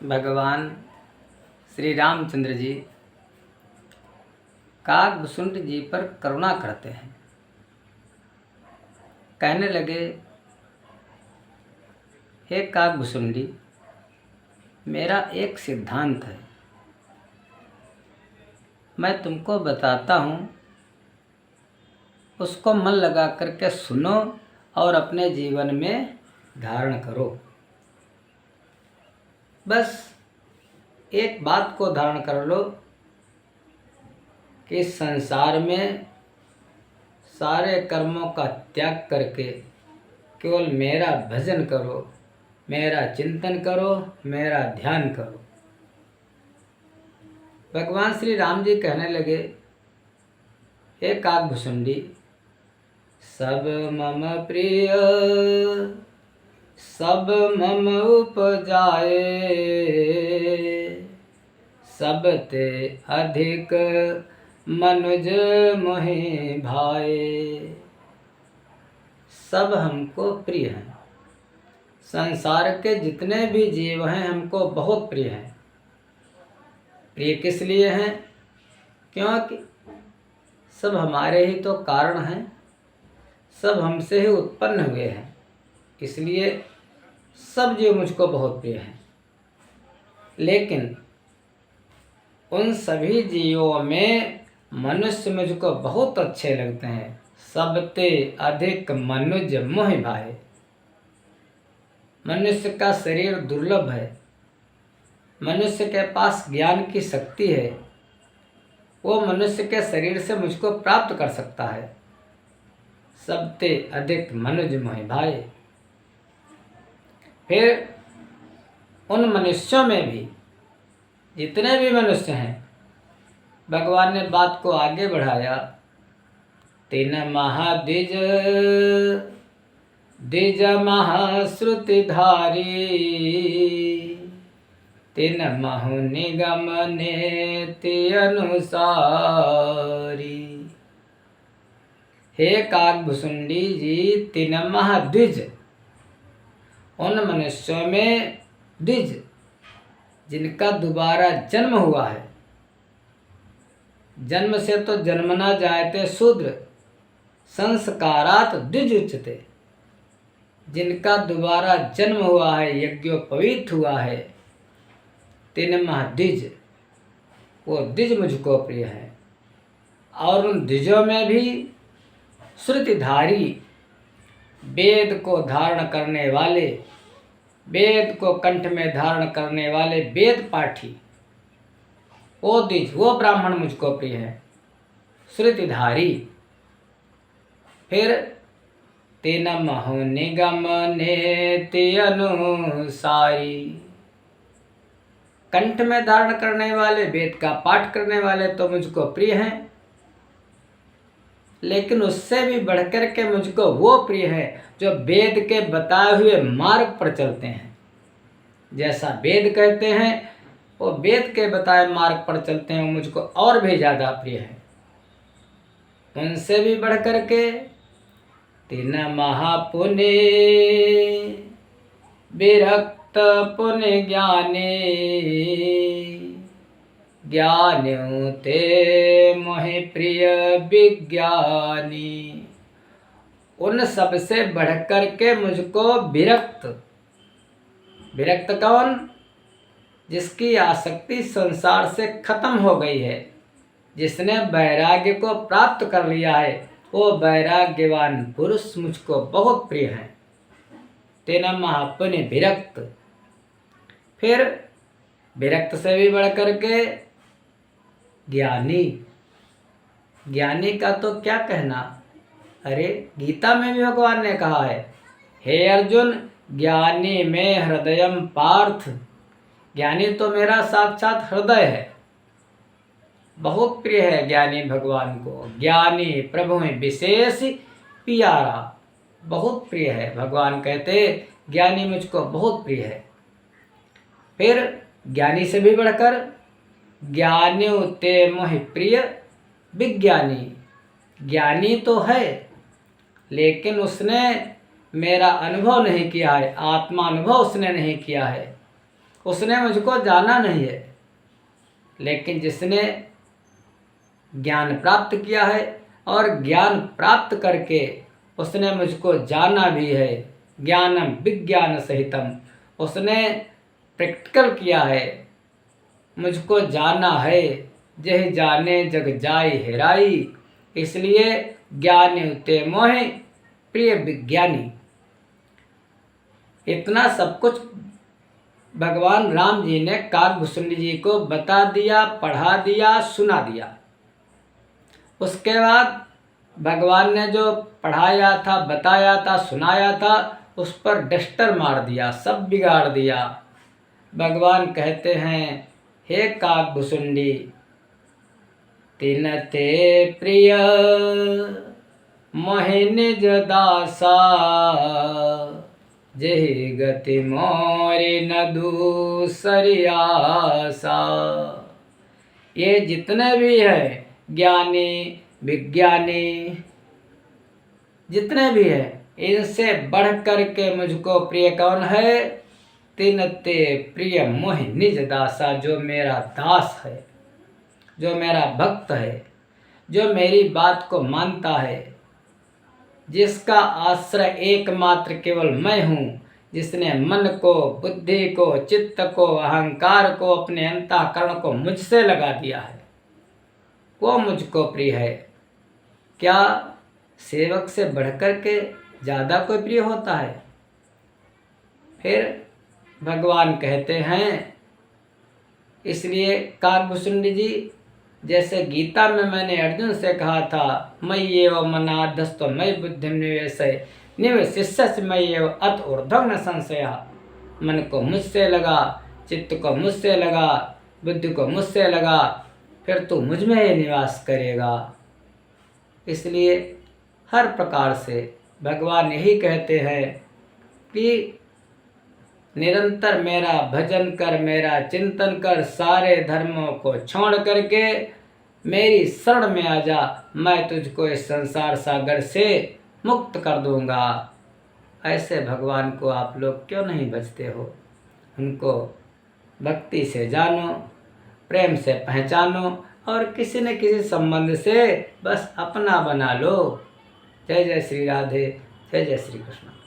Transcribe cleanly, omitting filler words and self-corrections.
भगवान श्री रामचंद्र जी काकभुसुंड जी पर करुणा करते हैं। कहने लगे, हे काकभुसुंडी, मेरा एक सिद्धांत है, मैं तुमको बताता हूँ, उसको मन लगा करके सुनो और अपने जीवन में धारण करो। बस एक बात को धारण कर लो कि संसार में सारे कर्मों का त्याग करके केवल मेरा भजन करो, मेरा चिंतन करो, मेरा ध्यान करो। भगवान श्री राम जी कहने लगे, हे काकभुसुंडी, सब मम प्रिय सब मम उपजाए, सब ते अधिक मनुज मोहि भाए। सब हमको प्रिय हैं, संसार के जितने भी जीव हैं हमको बहुत प्रिय हैं। प्रिय किस लिए हैं? क्योंकि सब हमारे ही तो कारण हैं, सब हमसे ही उत्पन्न हुए हैं, इसलिए सब जीव मुझको बहुत प्रिय हैं। लेकिन उन सभी जीवों में मनुष्य मुझको बहुत अच्छे लगते हैं। सबते अधिक मनुज मोहि भाए। मनुष्य का शरीर दुर्लभ है, मनुष्य के पास ज्ञान की शक्ति है, वो मनुष्य के शरीर से मुझको प्राप्त कर सकता है। सबते अधिक मनुज मोहि भाए। फिर उन मनुष्यों में भी जितने भी मनुष्य हैं, भगवान ने बात को आगे बढ़ाया। तीन महाद्विज द्विज महाश्रुतिधारी, तीन महु निगम नेति अनुसारी। हे काकभुसुंडी जी, तीन महाद्विज, उन मनुष्यों में द्विज जिनका दोबारा जन्म हुआ है। जन्म से तो जन्मना जायते शूद्र, संस्कारात द्विज उच्यते। जिनका दोबारा जन्म हुआ है, यज्ञोपवीत हुआ है, तीन महाद्विज, वो द्विज मुझको प्रिय है। और उन द्विजों में भी श्रुतिधारी, वेद को धारण करने वाले, वेद को कंठ में धारण करने वाले वेद पाठी, वो द्विज, वो ब्राह्मण मुझको प्रिय है, श्रुतिधारी। फिर तीन महु निगम नेति अनुसारी, कंठ में धारण करने वाले, वेद का पाठ करने वाले तो मुझको प्रिय हैं, लेकिन उससे भी बढ़कर के मुझको वो प्रिय है जो वेद के बताए हुए मार्ग पर चलते हैं। जैसा वेद कहते हैं, वो वेद के बताए मार्ग पर चलते हैं, वो मुझको और भी ज़्यादा प्रिय है। उनसे भी बढ़कर के तीन महापुनि विरक्त पुनि ज्ञानी, ज्ञानियों ते मोहि प्रिय विज्ञानी। उन सब से बढ़कर के मुझको विरक्त, विरक्त कौन? जिसकी आसक्ति संसार से खत्म हो गई है, जिसने वैराग्य को प्राप्त कर लिया है, वो वैराग्यवान पुरुष मुझको बहुत प्रिय है। तेना महापुनि विरक्त। फिर विरक्त से भी बढ़कर के ज्ञानी, ज्ञानी का तो क्या कहना। अरे गीता में भी भगवान ने कहा है, हे अर्जुन, ज्ञानी में हृदयम पार्थ। ज्ञानी तो मेरा साक्षात हृदय है, बहुत प्रिय है ज्ञानी भगवान को। ज्ञानी प्रभु में विशेष प्यारा, बहुत प्रिय है। भगवान कहते ज्ञानी मुझको बहुत प्रिय है। फिर ज्ञानी से भी बढ़कर ज्ञानी ते मोहि प्रिय विज्ञानी। ज्ञानी तो है, लेकिन उसने मेरा अनुभव नहीं किया है, आत्मा अनुभव उसने नहीं किया है, उसने मुझको जाना नहीं है, लेकिन जिसने ज्ञान प्राप्त किया है और ज्ञान प्राप्त करके उसने मुझको जाना भी है, ज्ञानम विज्ञान सहितम, उसने प्रैक्टिकल किया है, मुझको जाना है, जह जाने जग जाय हेराई, इसलिए ज्ञानी ते मोहे प्रिय विज्ञानी। इतना सब कुछ भगवान राम जी ने काकभूषुंडी जी को बता दिया, पढ़ा दिया, सुना दिया। उसके बाद भगवान ने जो पढ़ाया था, बताया था, सुनाया था, उस पर डस्टर मार दिया, सब बिगाड़ दिया। भगवान कहते हैं, हे काकभूषुंडी तिन ते प्रिय मोहि निज दासा, जेहि गति मोरी न दूसरी आसा। ये जितने भी है ज्ञानी विज्ञानी, जितने भी है, इनसे बढ़ कर के मुझको प्रिय कौन है? तिन ते प्रिय मोहि निज दासा, जो मेरा दास है, जो मेरा भक्त है, जो मेरी बात को मानता है, जिसका आश्रय एकमात्र केवल मैं हूँ, जिसने मन को, बुद्धि को, चित्त को, अहंकार को, अपने अंतःकरण को मुझसे लगा दिया है, वो मुझको प्रिय है। क्या सेवक से बढ़कर के ज़्यादा कोई प्रिय होता है? फिर भगवान कहते हैं, इसलिए काकभूषुंडी जी, जैसे गीता में मैंने अर्जुन से कहा था, मयि एव मनाधस्तो मयि बुद्धि निवेशय निवेशिष्यसि मयि एव अत ऊर्ध्वं न संशयः। मन को मुझसे लगा, चित्त को मुझसे लगा, बुद्धि को मुझसे लगा, फिर तू मुझ में ही निवास करेगा। इसलिए हर प्रकार से भगवान यही कहते हैं कि निरंतर मेरा भजन कर, मेरा चिंतन कर, सारे धर्मों को छोड़ करके मेरी शरण में आ जा, मैं तुझको इस संसार सागर से मुक्त कर दूंगा। ऐसे भगवान को आप लोग क्यों नहीं बचते हो? उनको भक्ति से जानो, प्रेम से पहचानो और किसी न किसी संबंध से बस अपना बना लो। जय जय श्री राधे, जय जय श्री कृष्ण।